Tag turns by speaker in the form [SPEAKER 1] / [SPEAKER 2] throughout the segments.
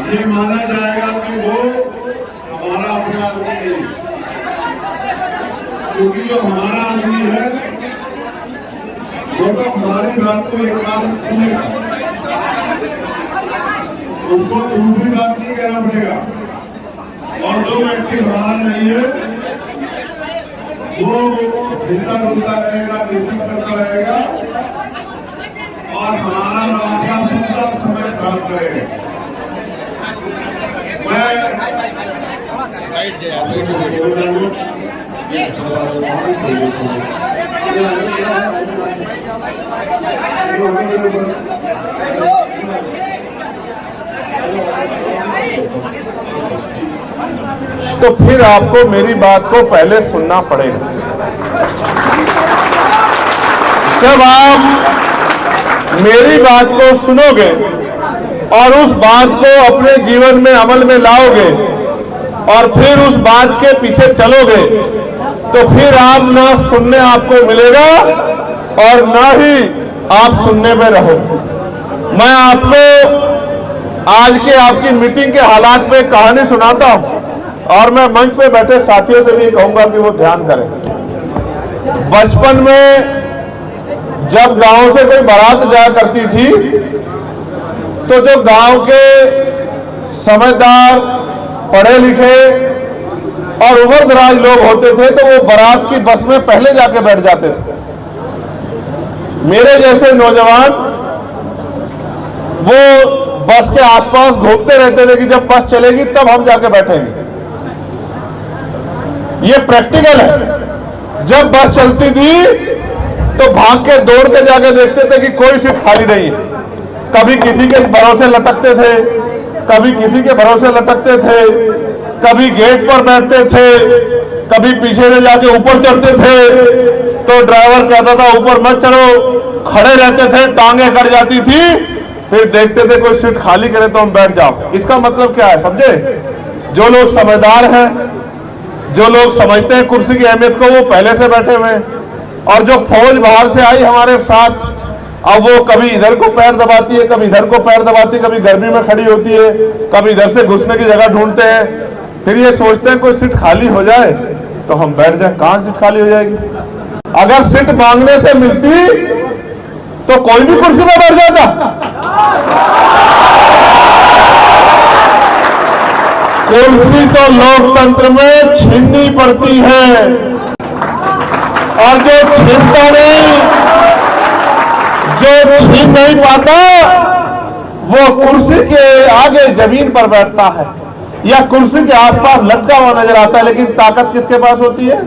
[SPEAKER 1] ये माना जाएगा कि वो हमारा अपना आदमी नहीं, क्योंकि जो हमारा आदमी है वो तो हमारी बात को एक बार सुनेगा, उसको दूसरी बात नहीं कहना पड़ेगा। और जो व्यक्ति हमारा नहीं है वो हिलता डुलता रहेगा, मीटिंग करता रहेगा और हमारा रास्ता सुंदर समय खराब करेगा।
[SPEAKER 2] तो फिर आपको मेरी बात को पहले सुनना पड़ेगा। जब आप मेरी बात को सुनोगे और उस बात को अपने जीवन में अमल में लाओगे और फिर उस बात के पीछे चलोगे तो फिर आप ना सुनने आपको मिलेगा और ना ही आप सुनने में रहोगे। मैं आपको आज के आपकी मीटिंग के हालात में कहानी सुनाता हूं और मैं मंच पे बैठे साथियों से भी कहूंगा कि वो ध्यान करें। बचपन में जब गांव से कोई बारात जाया करती थी तो जो गांव के समझदार, पढ़े लिखे और उम्रदराज लोग होते थे तो वो बारात की बस में पहले जाके बैठ जाते थे। मेरे जैसे नौजवान वो बस के आसपास घूमते रहते थे कि जब बस चलेगी तब हम जाके बैठेंगे। ये प्रैक्टिकल है। जब बस चलती थी तो भाग के दौड़ के जाके देखते थे कि कोई सीट खाली नहीं है। कभी किसी के भरोसे लटकते थे, कभी किसी के भरोसे लटकते थे, कभी गेट पर बैठते थे, कभी पीछे से जाके ऊपर चढ़ते थे तो ड्राइवर कहता था ऊपर मत चढ़ो, खड़े रहते थे, टांगे कट जाती थी, फिर देखते थे कोई सीट खाली करे तो हम बैठ जाओ। इसका मतलब क्या है समझे? जो लोग समझदार हैं, जो लोग समझते हैं कुर्सी की अहमियत को, वो पहले से बैठे हुए हैं। और जो फौज बाहर से आई हमारे साथ, अब वो कभी इधर को पैर दबाती है, कभी इधर को पैर दबाती है, कभी गर्मी में खड़ी होती है, कभी इधर से घुसने की जगह ढूंढते हैं, फिर ये सोचते हैं कोई सीट खाली हो जाए तो हम बैठ जाए। कहां सीट खाली हो जाएगी? अगर सीट मांगने से मिलती तो कोई भी कुर्सी में बैठ जाता। कुर्सी तो लोकतंत्र में छीननी पड़ती है और जो छीनता नहीं, जो छीन नहीं पाता वो कुर्सी के आगे जमीन पर बैठता है या कुर्सी के आसपास लटका हुआ नजर आता है, लेकिन ताकत किसके पास होती है?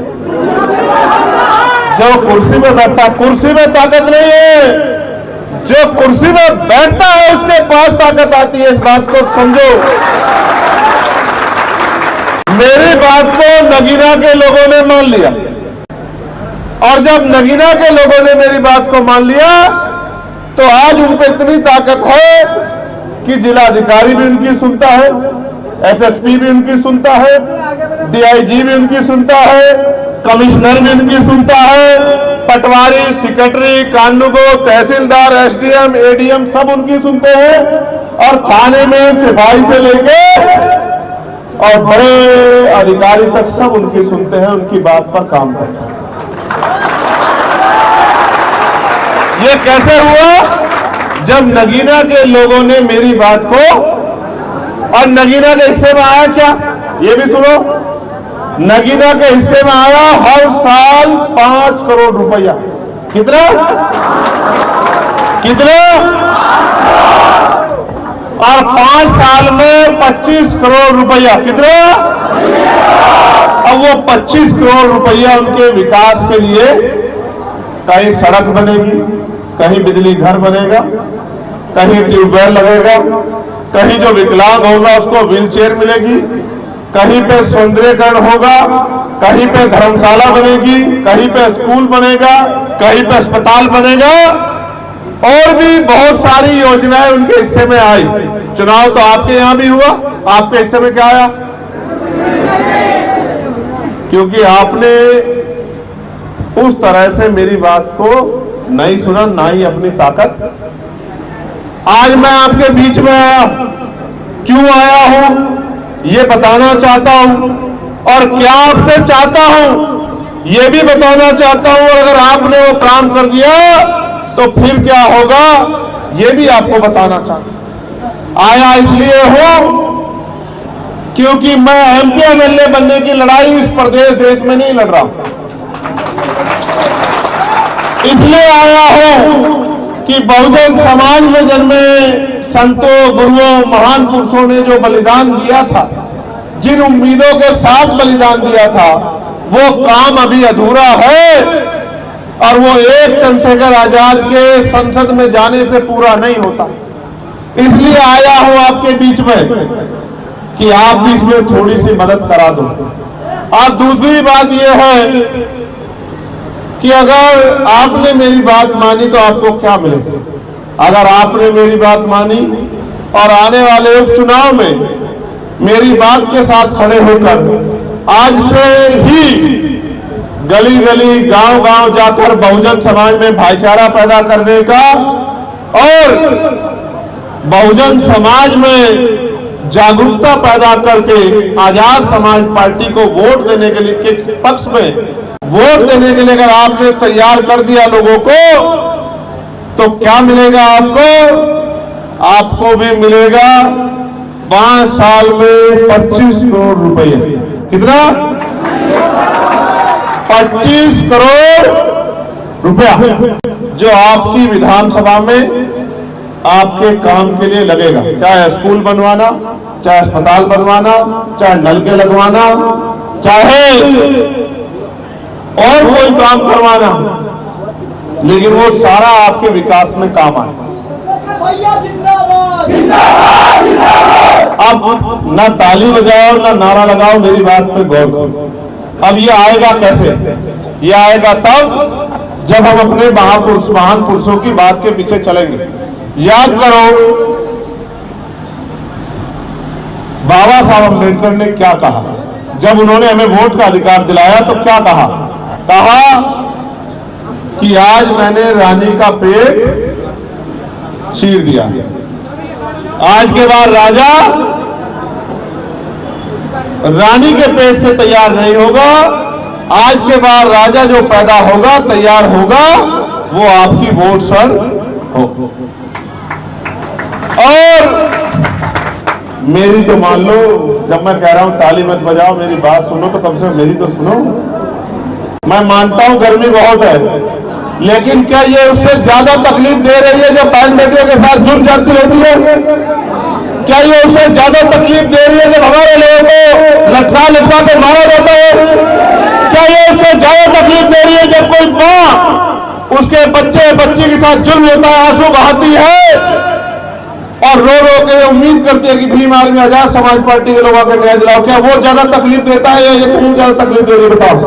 [SPEAKER 2] जो कुर्सी में बैठता है। कुर्सी में ताकत नहीं है, जो कुर्सी में बैठता है उसके पास ताकत आती है। इस बात को समझो। मेरी बात को नगीना के लोगों ने मान लिया और जब नगीना के लोगों ने मेरी बात को मान लिया तो आज उन पे इतनी ताकत है कि जिलाधिकारी भी उनकी सुनता है, एसएसपी भी उनकी सुनता है, डीआईजी भी उनकी सुनता है, कमिश्नर भी उनकी सुनता है, पटवारी, सेक्रेटरी, कानूनगो, तहसीलदार, एसडीएम, एडीएम सब उनकी सुनते हैं और थाने में सिपाही से लेके और बड़े अधिकारी तक सब उनकी सुनते हैं, उनकी बात पर काम करते हैं। ये कैसे हुआ? जब नगीना के लोगों ने मेरी बात को, और नगीना के हिस्से में आया क्या ये भी सुनो। नगीना के हिस्से में आया हर साल 5 करोड़ रुपया। कितना? कितना? और 5 साल में 25 करोड़ रुपया। कितना? अब वो 25 करोड़ रुपया उनके विकास के लिए कहीं सड़क बनेगी, कहीं बिजली घर बनेगा, कहीं ट्यूबवेल लगेगा, कहीं जो विकलांग होगा उसको व्हीलचेयर मिलेगी, कहीं पे सौंदर्यीकरण होगा, कहीं पे धर्मशाला बनेगी, कहीं पे स्कूल बनेगा, कहीं पे अस्पताल बनेगा और भी बहुत सारी योजनाएं उनके हिस्से में आई। चुनाव तो आपके यहां भी हुआ, आपके हिस्से में क्या आया? क्योंकि आपने उस तरह से मेरी बात को नहीं सुना, ना ही अपनी ताकत। आज मैं आपके बीच में आया क्यों आया हूं ये बताना चाहता हूं, और क्या आपसे चाहता हूं ये भी बताना चाहता हूं। और अगर आपने वो काम कर दिया तो फिर क्या होगा ये भी आपको बताना चाहता हूं। आया इसलिए हूं क्योंकि मैं एमपी एमएलए बनने की लड़ाई इस प्रदेश देश में नहीं लड़ रहा हूं। इसलिए आया हूं कि बहुजन समाज में जन्मे संतों, गुरुओं, महान पुरुषों ने जो बलिदान दिया था, जिन उम्मीदों के साथ बलिदान दिया था, वो काम अभी अधूरा है और वो एक चंद्रशेखर आजाद के संसद में जाने से पूरा नहीं होता। इसलिए आया हूं आपके बीच में कि आप भी इसमें थोड़ी सी मदद करा दो। और दूसरी बात यह है कि अगर आपने मेरी बात मानी तो आपको क्या मिलेगा। अगर आपने मेरी बात मानी और आने वाले उपचुनाव में मेरी बात के साथ खड़े होकर आज से ही गली गली, गांव गांव जाकर बहुजन समाज में भाईचारा पैदा करने का और बहुजन समाज में जागरूकता पैदा करके आजाद समाज पार्टी को वोट देने के लिए के पक्ष में वोट देने के लिए अगर आपने तैयार कर दिया लोगों को, तो क्या मिलेगा आपको? आपको भी मिलेगा 5 साल में 25 करोड़ रुपए। कितना? 25 करोड़ रुपया जो आपकी विधानसभा में आपके काम के लिए लगेगा। चाहे स्कूल बनवाना, चाहे अस्पताल बनवाना, चाहे नलके लगवाना, चाहे और कोई काम करवाना, लेकिन वो सारा आपके विकास में काम आए। अब ना ताली बजाओ ना नारा लगाओ, मेरी बात पे गौर करो। अब ये आएगा कैसे? ये आएगा तब जब हम अपने महान पुरुषों की बात के पीछे चलेंगे। याद करो बाबा साहब अम्बेडकर ने क्या कहा जब उन्होंने हमें वोट का अधिकार दिलाया, तो क्या कहा? कहा कि आज मैंने रानी का पेट चीर दिया, आज के बाद राजा रानी के पेट से तैयार नहीं होगा, आज के बाद राजा जो पैदा होगा, तैयार होगा, वो आपकी वोट सर हो। और मेरी तो मान लो, जब मैं कह रहा हूं ताली मत बजाओ, मेरी बात सुनो तो कम से कम मेरी तो सुनो। मैं मानता हूं गर्मी बहुत है, लेकिन क्या ये उससे ज्यादा तकलीफ दे रही है जब बहन बेटियों के साथ जुर्म जाती होती है? क्या ये उससे ज्यादा तकलीफ दे रही है जब हमारे लोगों को लटका लटका के मारा जाता है? क्या ये उससे ज्यादा तकलीफ दे रही है जब कोई मां उसके बच्चे बच्ची के साथ जुर्म होता है, आंसू बहाती है और रो रो के उम्मीद करती है कि भीम आर्मी आजाद समाज पार्टी के लोगों को न्याय दिलाओ? क्या वो ज्यादा तकलीफ देता है या ये तुम ज्यादा तकलीफ दे रही? बताओ।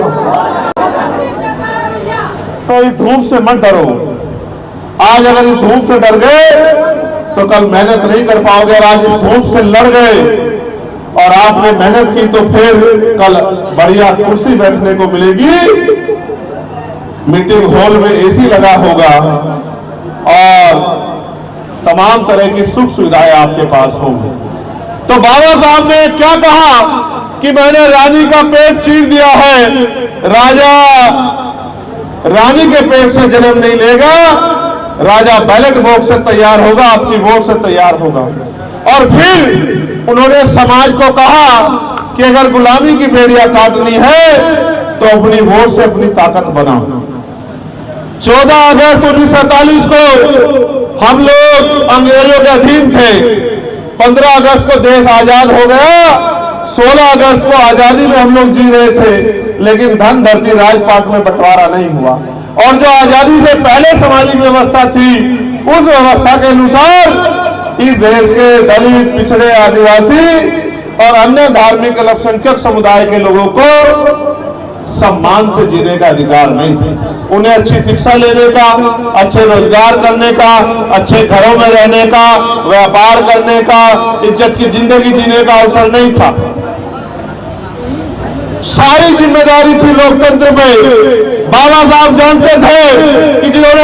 [SPEAKER 2] तो इस धूप से मत डरो। आज अगर इस धूप से डर गए तो कल मेहनत नहीं कर पाओगे, और आज इस धूप से लड़ गए और आपने मेहनत की तो फिर कल बढ़िया कुर्सी बैठने को मिलेगी, मीटिंग हॉल में एसी लगा होगा और तमाम तरह की सुख सुविधाएं आपके पास होंगी। तो बाबा साहब ने क्या कहा कि मैंने रानी का पेट चीर दिया है, राजा रानी के पेट से जन्म नहीं लेगा, राजा बैलेट बॉक्स से तैयार होगा, आपकी वोट से तैयार होगा। और फिर उन्होंने समाज को कहा कि अगर गुलामी की बेड़ियां काटनी है तो अपनी वोट से अपनी ताकत बनाओ। 14 अगस्त 1947 को हम लोग अंग्रेजों के अधीन थे, 15 अगस्त को देश आजाद हो गया, 16 अगस्त को आजादी में हम लोग जी रहे थे, लेकिन धन धरती राजपाट में बंटवारा नहीं हुआ। और जो आजादी से पहले सामाजिक व्यवस्था थी, उस व्यवस्था के अनुसार इस देश के दलित, पिछड़े, आदिवासी और अन्य धार्मिक अल्पसंख्यक समुदाय के लोगों को सम्मान से जीने का अधिकार नहीं था। उन्हें अच्छी शिक्षा लेने का, अच्छे रोजगार करने का, अच्छे घरों में रहने का, व्यापार करने का, इज्जत की जिंदगी जीने का अवसर नहीं था। सारी जिम्मेदारी थी लोकतंत्र में। बाबा साहब जानते थे कि जिन्होंने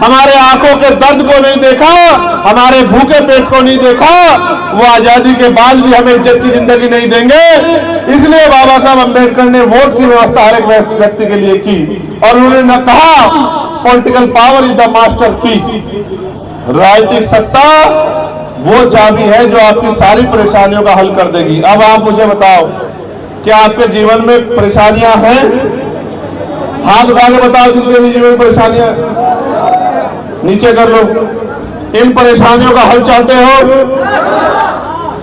[SPEAKER 2] हमारे आंखों के दर्द को नहीं देखा, हमारे भूखे पेट को नहीं देखा, वो आजादी के बाद भी हमें इज्जत की जिंदगी नहीं देंगे। इसलिए बाबा साहब अंबेडकर ने वोट की व्यवस्था हर एक व्यक्ति के लिए की और उन्होंने न कहा political power is the master की। राजनीतिक सत्ता वो चाबी है जो आपकी सारी परेशानियों का हल कर देगी। अब आप मुझे बताओ, क्या आपके जीवन में परेशानियां हैं? हाथ उठा के बताओ जितने भी जीवन में परेशानियां, नीचे कर लो। इन परेशानियों का हल चाहते हो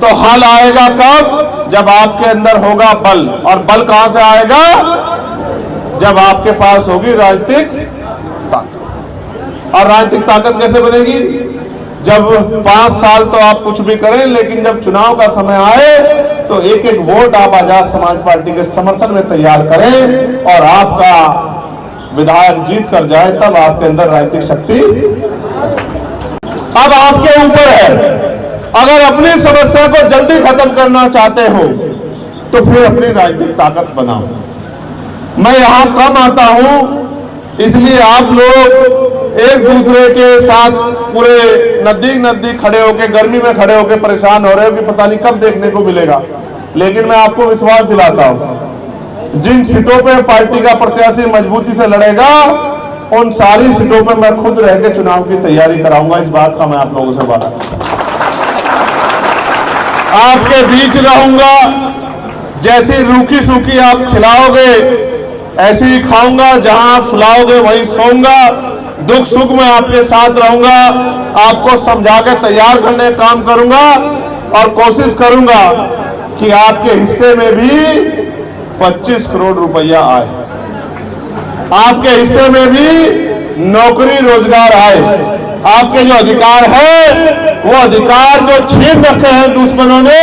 [SPEAKER 2] तो हल आएगा कब? जब आपके अंदर होगा बल। और बल कहां से आएगा? जब आपके पास होगी राजनीतिक ताकत। और राजनीतिक ताकत कैसे बनेगी? जब 5 साल तो आप कुछ भी करें, लेकिन जब चुनाव का समय आए तो एक एक वोट आप आजाद समाज पार्टी के समर्थन में तैयार करें और आपका विधायक जीत कर जाए, तब आपके अंदर राजनीतिक शक्ति। अब आपके ऊपर है, अगर अपनी समस्या को जल्दी खत्म करना चाहते हो तो फिर अपनी राजनीतिक ताकत बनाओ। मैं यहां कम आता हूं, इसलिए आप लोग एक दूसरे के साथ पूरे नजदीक खड़े होके, गर्मी में खड़े होके परेशान हो रहे हो कि पता नहीं कब देखने को मिलेगा। लेकिन मैं आपको विश्वास दिलाता हूं, जिन सीटों पे पार्टी का प्रत्याशी मजबूती से लड़ेगा, उन सारी सीटों पे मैं खुद रह के चुनाव की तैयारी कराऊंगा। इस बात का मैं आप लोगों से वादा आपके बीच रहूंगा। जैसी रूखी सूखी आप खिलाओगे ऐसे ही खाऊंगा, जहां आप सुलाओगे वहीं सोऊंगा। दुख सुख में आपके साथ रहूंगा, आपको समझा के तैयार करने का काम करूंगा और कोशिश करूंगा कि आपके हिस्से में भी 25 करोड़ रुपया आए, आपके हिस्से में भी नौकरी रोजगार आए। आपके जो अधिकार है वो अधिकार जो छीन रखे हैं दुश्मनों ने,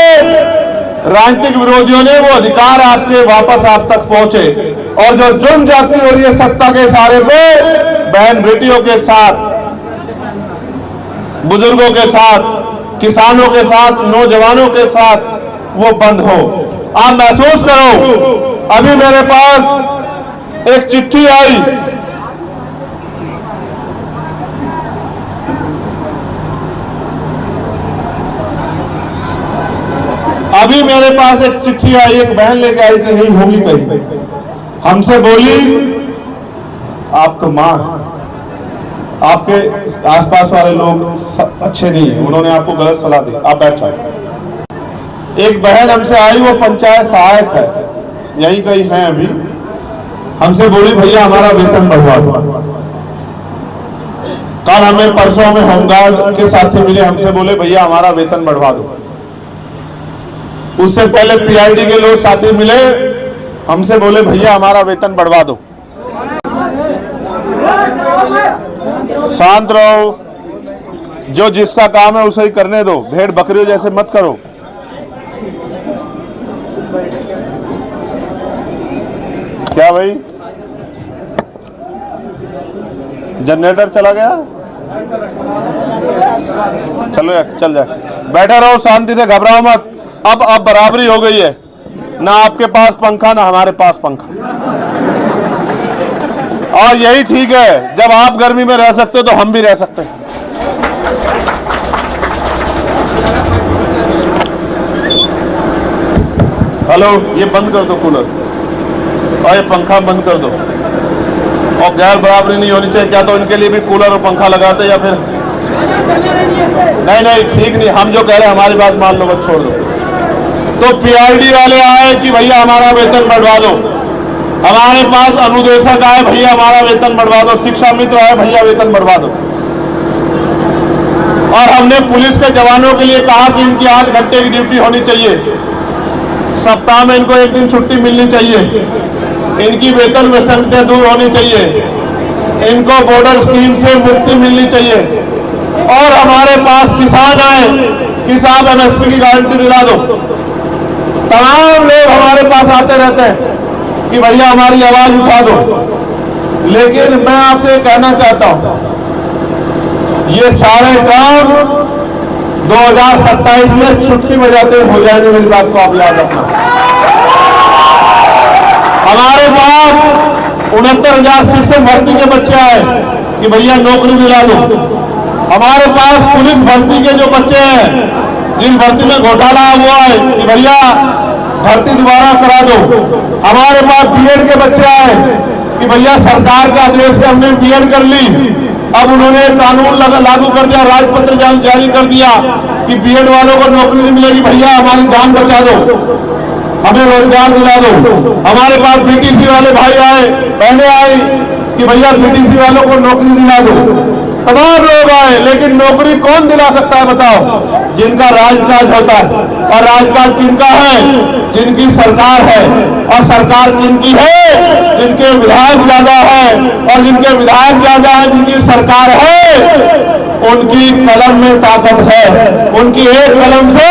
[SPEAKER 2] राजनीतिक विरोधियों ने, वो अधिकार आपके वापस आप तक पहुंचे। और जो जुर्म जाती हो रही है सत्ता के इशारे पे, बहन बेटियों के साथ, बुजुर्गों के साथ, किसानों के साथ, नौजवानों के साथ, वो बंद हो। आप महसूस करो, अभी मेरे पास एक चिट्ठी आई, अभी मेरे पास एक चिट्ठी आई, एक बहन लेके आई थी, यही होगी कहीं, हमसे बोली आप तो मां, आपके आसपास वाले लोग अच्छे नहीं है, उन्होंने आपको गलत सलाह दी, आप बैठ जाओ। एक बहन हमसे आई, वो पंचायत सहायक है, यही कहीं है अभी, हमसे बोली भैया हमारा वेतन बढ़वा दो। कल हमें परसों में होमगार्ड के साथी मिले, हमसे बोले भैया हमारा वेतन बढ़वा दो। उससे पहले पीआईडी के लोग साथी मिले, हमसे बोले भैया हमारा वेतन बढ़वा दो। शांत रहो, जो जिसका काम है उसे ही करने दो, भेड़ बकरियों जैसे मत करो। क्या भाई, जनरेटर चला गया? चलो यार, चल जाए, बैठे रहो शांति से, घबराओ मत। अब बराबरी हो गई है, ना आपके पास पंखा ना हमारे पास पंखा, और यही ठीक है। जब आप गर्मी में रह सकते हो तो हम भी रह सकते हैं। हेलो, ये बंद कर दो कूलर और ये पंखा बंद कर दो। और गैर बराबरी नहीं होनी चाहिए, क्या तो इनके लिए भी कूलर और पंखा लगाते या फिर नहीं, ठीक नहीं, हम जो कह रहे हैं हमारी बात मान लो, बस छोड़ दो। तो पीआईडी वाले आए कि भैया हमारा वेतन बढ़वा दो, हमारे पास अनुदेशक आए भैया हमारा वेतन बढ़वा दो, शिक्षा मित्र आए भैया वेतन बढ़वा दो। और हमने पुलिस के जवानों के लिए कहा कि इनकी 8 घंटे की ड्यूटी होनी चाहिए, सप्ताह में इनको 1 दिन छुट्टी मिलनी चाहिए, इनकी वेतन विसंगतियां दूर होनी चाहिए, इनको बॉर्डर स्कीम से मुक्ति मिलनी चाहिए। और हमारे पास किसान आए कि साहब एमएसपी की गारंटी दिला दो। तमाम लोग हमारे पास आते रहते हैं कि भैया हमारी आवाज उठा दो। लेकिन मैं आपसे कहना चाहता हूं, ये सारे काम 2027 में चुटकी बजाते हो जाएंगे, मेरी बात को आप याद रखना। हमारे पास 69,000 शिक्षक भर्ती के बच्चे आए, कि भैया नौकरी दिला दो। हमारे पास पुलिस भर्ती के जो बच्चे हैं, जिन भर्ती में घोटाला हुआ है, कि भैया भर्ती दोबारा करा दो। हमारे पास बीएड के बच्चे आए कि भैया सरकार के आदेश पे हमने बीएड कर ली, अब उन्होंने कानून लागू कर दिया, राजपत्र जारी कर दिया कि बीएड वालों को नौकरी नहीं मिलेगी, भैया हमारी जान बचा दो, हमें रोजगार दिला दो। हमारे पास बीटीसी वाले भाई आए, बहनें आई कि भैया बीटीसी वालों को नौकरी दिला दो। तमाम लोग आए, लेकिन नौकरी कौन दिला सकता है बताओ? जिनका राजकाज होता है। और राजकाज किनका है? जिनकी सरकार है। और सरकार किनकी है? जिनके विधायक ज्यादा है। और जिनके विधायक ज्यादा है, जिनकी सरकार है, उनकी कलम में ताकत है। उनकी एक कलम से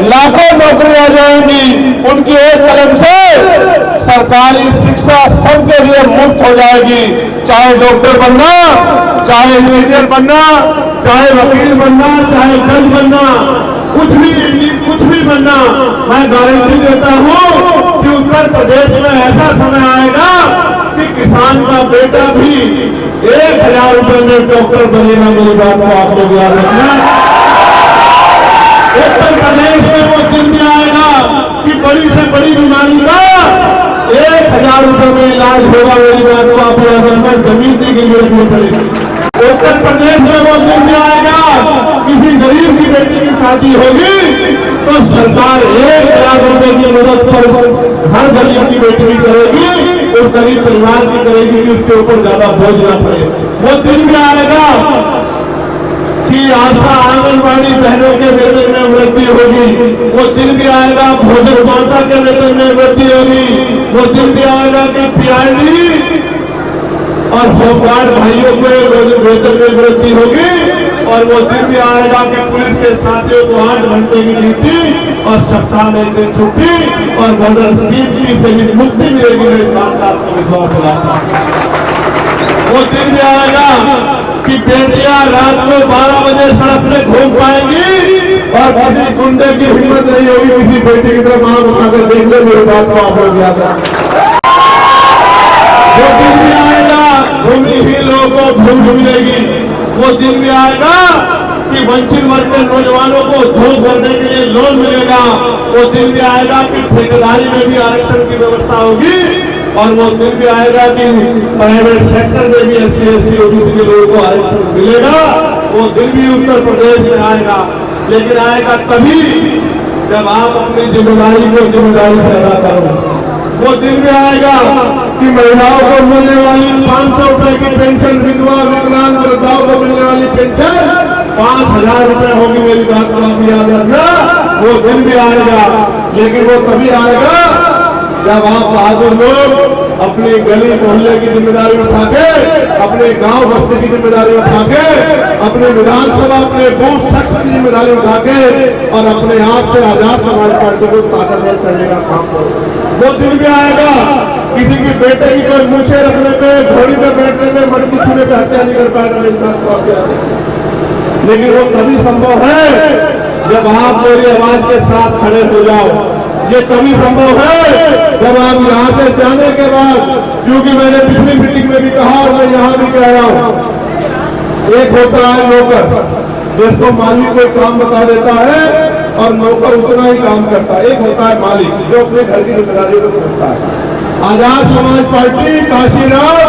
[SPEAKER 2] लाखों नौकरी आ जाएंगी। उनकी एक कलम से सरकारी शिक्षा सबके लिए मुफ्त हो जाएगी। चाहे डॉक्टर बनना, चाहे इंजीनियर बनना, चाहे वकील बनना, चाहे जज बनना, कुछ भी बनना, मैं गारंटी देता हूं कि उत्तर प्रदेश में ऐसा समय आएगा कि किसान का बेटा भी 1000 रुपए में डॉक्टर बनेगा। मेरी बात को आप लोग याद रखना। उत्तर प्रदेश में वो दिन भी आएगा कि बड़ी से बड़ी बीमारी का 1000 रुपए में इलाज होगा। मेरी बात को आप याद रखना, जमीन की गिरवी रखनी पड़ेगी। उत्तर प्रदेश में वो दिन भी आएगा, किसी गरीब की बेटी की शादी होगी तो सरकार 1000 रुपए की मदद पर हर गरीब की बेटी भी करेगी, उस गरीब परिवार की करेगी कि उसके ऊपर ज्यादा बोझ न पड़े। वो दिन भी आएगा कि आशा आंगनबाड़ी बहनों के वेतन में वृद्धि होगी। वो दिन भी आएगा भोजन माता के वेतन में वृद्धि होगी। वो दिन भी आएगा कि पीआरडी और होमगार्ड भाइयों के वेतन में वृद्धि होगी। और वो दिन भी आएगा कि पुलिस के साथियों को 8 घंटे की ड्यूटी और सप्ताह में 1 दिन छुट्टी और मर्डर स्कीम की से भी मुक्ति मिलेगी। मेरी बात का आपको विश्वास दिलाता हूं। वो दिन भी आएगा कि बेटियां रात को 12 बजे सड़क में घूम पाएंगी और किसी गुंडे की हिम्मत नहीं होगी किसी बेटी की तरफ आंख उठाकर देख ले। मेरी बात को आप लोग याद रखें। वो दिन भी आएगा भूमि ही लोगों को भूमि मिलेगी। वो दिन भी आएगा कि वंचित वर्ग के नौजवानों को धूप भरने के लिए लोन मिलेगा। वो दिन भी आएगा कि ठेकेदारी में भी आरक्षण की व्यवस्था होगी। और वो दिन भी आएगा कि प्राइवेट सेक्टर में भी SC ST OBC के लोगों को आरक्षण मिलेगा। वो दिन भी उत्तर प्रदेश में आएगा, लेकिन आएगा तभी जब आप अपनी जिम्मेदारी को जिम्मेदारी से अदा करो। वो दिन भी आएगा कि महिलाओं को मिलने वाली 500 रुपए की पेंशन, विधवा विकलांग वृद्धाओं को मिलने वाली पेंशन 5000 रुपए होगी। मेरी बात को आप याद रखना। वो दिन भी आएगा, लेकिन वो तभी आएगा जब आप बहादुर लोग अपनी गली मोहल्ले की जिम्मेदारी उठा के, अपने गांव बस्ती की जिम्मेदारी उठा के, अपने विधानसभा, अपने बूथ सेक्टर की जिम्मेदारी उठा के और अपने आप से आजाद समाज पार्टी को ताकतवर करने का काम करो। वो दिन भी आएगा किसी की बेटे की कोई मूछे रखने पे, घोड़ी पे बैठने पे, मटकी छूने पे हत्या नहीं कर पाएगा। मेरी बात को आप याद रखें। लेकिन वो तभी संभव है जब आप मेरी आवाज के साथ खड़े हो जाओ। ये तभी संभव है जब आप यहाँ से जाने के बाद, क्योंकि मैंने पिछली मीटिंग में भी कहा और मैं यहाँ भी कह रहा हूँ, एक होता है नौकर, जिसको मालिक कोई काम बता देता है और नौकर उतना ही काम करता है। एक होता है मालिक जो अपने घर की जिम्मेदारी को समझता है। आजाद समाज पार्टी, काशीराम,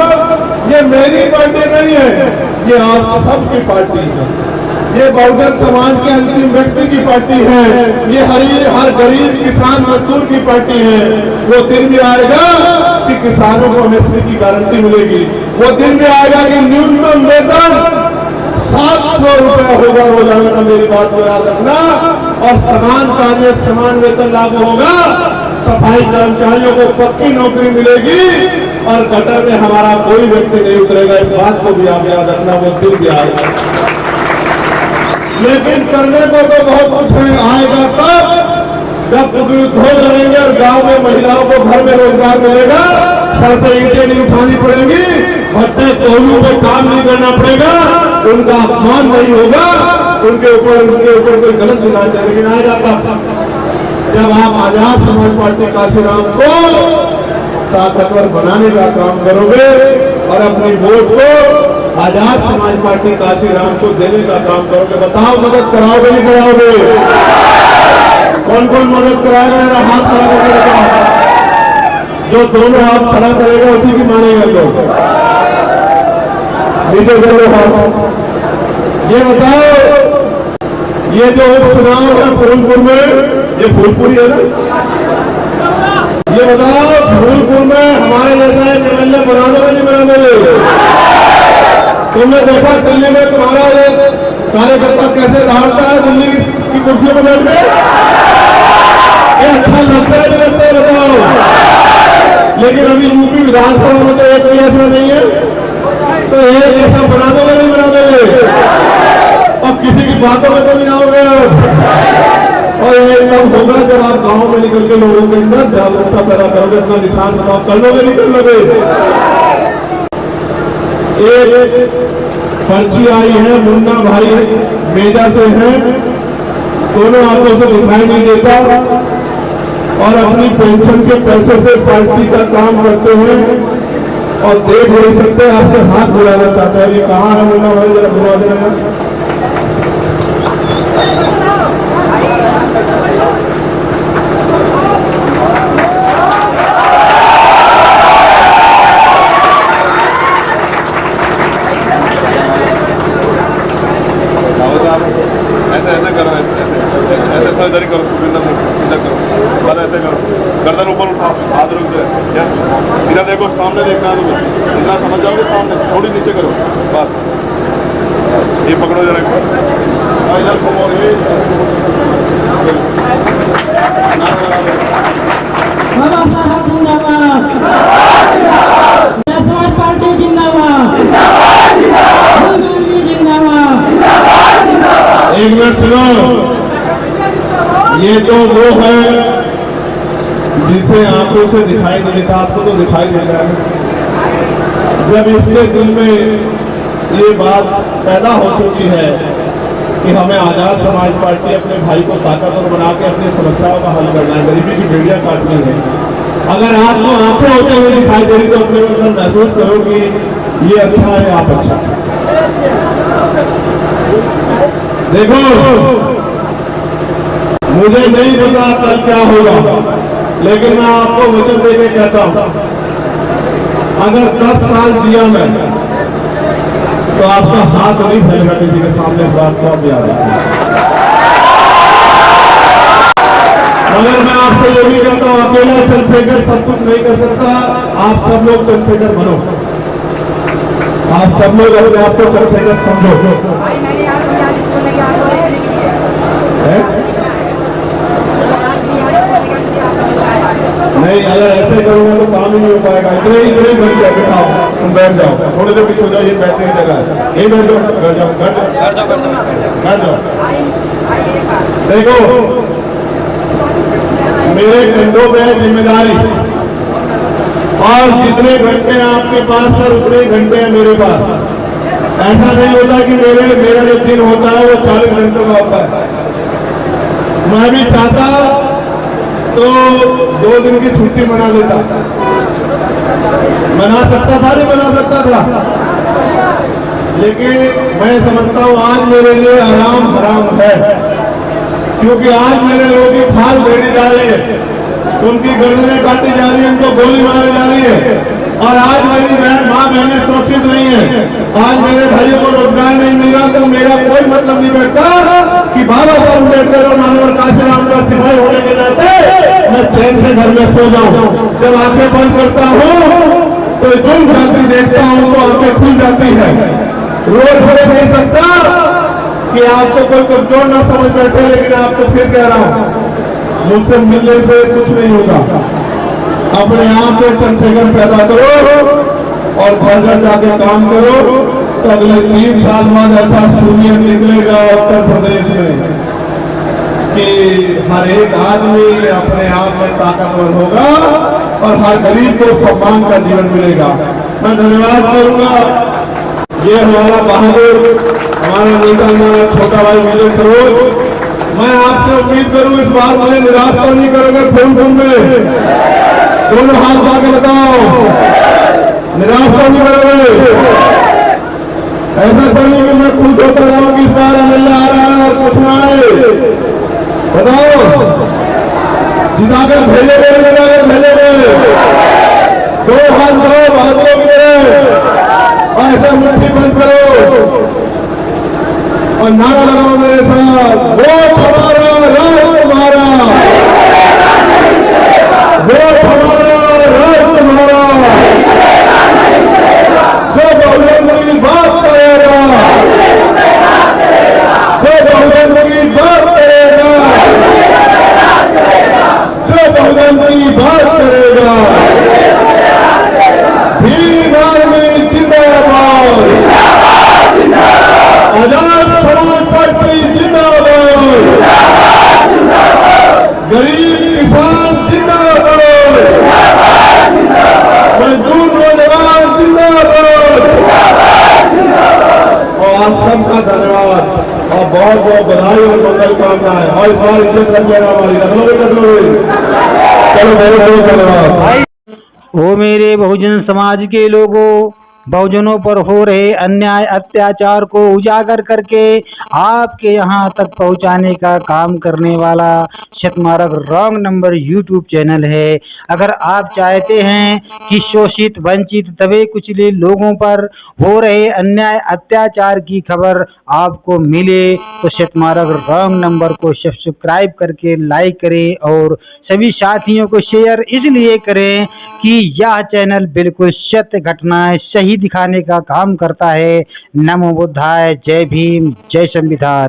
[SPEAKER 2] ये मेरी पार्टी नहीं है, ये आप सबकी पार्टी है। ये बहुजन समाज के अंतिम व्यक्ति की पार्टी है। ये हर गरीब किसान मजदूर की पार्टी है। वो दिन भी आएगा कि किसानों को MSP की गारंटी मिलेगी। वो दिन भी आएगा कि न्यूनतम वेतन 700 रुपए होगा रोजाना का। मेरी बात को याद रखना। और समान कार्य समान वेतन लागू होगा। सफाई कर्मचारियों को पक्की नौकरी मिलेगी और गटर में हमारा कोई व्यक्ति नहीं उतरेगा। इस बात को भी आप याद रखना। वो दिन भी आएगा, लेकिन करने को तो बहुत कुछ है। आएगा तब जब उद्योग रहेंगे और गांव में महिलाओं को घर में रोजगार मिलेगा। सर पे ईंटें नहीं उठानी पड़ेगी, भट्टे कोहलू पे काम नहीं करना पड़ेगा, उनका अपमान नहीं होगा, उनके ऊपर कोई गलत भी ना चले। लेकिन आएगा तब जब आप आजाद समाज पार्टी काशीराम को ताकतवर बनाने का काम करोगे और अपनी वोट को आजाद समाज पार्टी काशीराम को देने का काम करोगे? बताओ, मदद कराओगे नहीं कराओगे? कौन कौन मदद कराएगा? मेरा हाथ खड़ा करके बताओ। जो दोनों हाथ खड़ा करेगा उसी की मानेगा लोग। नीचे करो हाथ। ये बताओ, ये जो उपचुनाव है फूलपुर में, ये फूलपुर है ना? ये बताओ, फूलपुर में हमारे जैसा एक एमएलए बना दोगे नहीं बना दोगे? तुमने देखा दिल्ली में तुम्हारा एक कार्यकर्ता कैसे दहाड़ता है दिल्ली की कुर्सियों पर बैठ के? ये अच्छा लगता है नहीं लगता है बताओ? लेकिन अभी यूपी विधानसभा में तो एक भी ऐसा नहीं है, तो एक ऐसा बना दोगे नहीं बना दोगे? अब किसी की बातों में तो नहीं आओगे। और ये एकदम होगा जब आप गांव में निकल के लोगों के अंदर जागरूकता पैदा करोगे, अपना निशान बताओ, कर लोगे नहीं कर लोगे? एक पर्ची आई है, मुन्ना भाई मेजा से है, दोनों आंखों से दिखाई नहीं देता और अपनी पेंशन के पैसे से पार्टी का काम करते हैं और देख नहीं सकते, आपसे हाथ बुलाना चाहते हैं। ये कहाँ है मुन्ना भाई? जरा बुला देना।
[SPEAKER 3] ऐसे करो, ऐसे इधर ही करो, इधर करो, बस ऐसे करो, गर्दन ऊपर उठाओ, हाथ रुक जाए, इधर देखो, सामने देखना है तुम्हें, इतना समझ जाओगे, सामने थोड़ी नीचे करो, बस ये पकड़ो जरा, इधर घूमो,
[SPEAKER 4] बाबा साहब जिंदाबाद, समाज पार्टी जिंदाबाद,
[SPEAKER 2] एक मिनट सुनो, ये तो वो है जिसे आंखों से दिखाई नहीं देता, आपको तो दिखाई देता है। जब इसके दिल में ये बात पैदा हो चुकी है कि हमें आजाद समाज पार्टी अपने भाई को ताकतवर बना के अपनी समस्याओं का हल करना है, गरीबी की बेड़ियां काटनी है, अगर आपको आंखें होते हुए दिखाई दे रही तो अपने अंदर महसूस करो कि ये अच्छा है, आप अच्छा है। देखो, मुझे नहीं पता कल क्या होगा, लेकिन मैं आपको वचन देके कहता हूं, अगर 10 साल जिया मैं तो आपका हाथ नहीं फैलेगा किसी के सामने, इस बात को आप याद रखिए। मगर मैं आपसे ये भी कहता हूं, अकेला चंद्रशेखर सब कुछ नहीं कर सकता, आप सब लोग चंद्रशेखर बनो, आप सब लोग अपने आप को चंद्रशेखर समझो। नहीं, अगर ऐसे करूंगा तो काम ही नहीं हो पाएगा। इतने बन गया, बैठाओ, तुम बैठ जाओ, थोड़ी देर पीछे हो जाओ, ये बैठने की जगह है, यही बैठ जाओ, बैठ जाओ, बैठ जाओ। देखो, मेरे कंधों पे है जिम्मेदारी, और जितने घंटे आपके पास सर उतने घंटे हैं मेरे पास। ऐसा नहीं होता कि मेरा जो दिन होता है वो 40 घंटों का होता है। मैं भी चाहता तो 2 दिन की छुट्टी मना लेता, मना सकता था, नहीं मना सकता था, लेकिन मैं समझता हूं आज मेरे लिए आराम हराम है, क्योंकि आज मेरे लोगों की खाल बेड़ी जा रही है, उनकी गर्दनें काटी जा रही है, उनको गोली मारी जा रही है, और आज मेरी माँ बहनें सुरक्षित नहीं है, आज मेरे भाइयों को रोजगार नहीं मिल रहा, तो मेरा कोई मतलब नहीं बैठता कि बाबा साहब अम्बेडकर और मानवर काशीराम का सिपाही होने के नाते मैं चैन से घर में सो जाऊं। जब आंखें बंद करता हूं तो जुल्म जाती देखता हूं तो आंखें खुल जाती है। रोज हो नहीं सकता कि आपको कोई कमजोर ना समझ बैठे, लेकिन आपको फिर कह रहा हूं, मुझसे मिलने से कुछ नहीं होगा, अपने आप में चंद्रशेखर पैदा करो और घर घर जाके काम करो, तो अगले 3 साल बाद ऐसा शून्य निकलेगा उत्तर प्रदेश में कि हर एक आदमी अपने आप में ताकतवर होगा और हर गरीब को सम्मान का जीवन मिलेगा। मैं धन्यवाद करूंगा, ये हमारा बहादुर, हमारा नेता, हमारा छोटा भाई विजय सरोज। मैं आपसे उम्मीद करूं इस बार मुझे निराश तो नहीं करोगे। फूलपुर में दोनों हाथ आके बताओ, निराश तो नहीं करोगे? ऐसा कभी कि मैं खुश होता रहा हूं कि इस बार मिलने आ रहा है और कुछ ना आए। बताओ, जिताकर भेजे गए, जिताकर भेजे गए। दो हाथ करो बहादुरों की तरह और ऐसा मुट्ठी बंद करो और नारा लगाओ मेरे साथ, वोट हमारा, राज तुम्हारा, वोट हमारा, राज तुम्हारा। जो बहुजन की बात करेगा, जो बहुजन की बात करेगा, जो बहुजन की बात करेगा, भीम आर्मी जिंदाबाद, आजाद समाज पार्टी जिंदाबाद, गरीब किसान जिंदाबाद, मजदूर नौजवान जिंदाबाद। और आप सबका धन्यवाद और बहुत बहुत बधाई और मंगल कामनाएं। और इस बार इज्जत रख लेना हमारी, रख लोगे। चलो बहुत बहुत धन्यवाद।
[SPEAKER 5] ओ मेरे बहुजन समाज के लोगों, बहुजनों पर हो रहे अन्याय अत्याचार को उजागर करके आपके यहाँ तक पहुँचाने का काम करने वाला शतमार्ग रॉन्ग नंबर यूट्यूब चैनल है। अगर आप चाहते हैं कि शोषित, वंचित, दबे कुचले लोगों पर हो रहे अन्याय अत्याचार की खबर आपको मिले तो शतमार्ग रॉन्ग नंबर को सब्सक्राइब करके लाइक करें और सभी साथियों को शेयर इसलिए करें कि यह चैनल बिल्कुल सत्य घटनाएं सही दिखाने का काम करता है। नमो बुद्धाय, जय भीम, जय संविधान।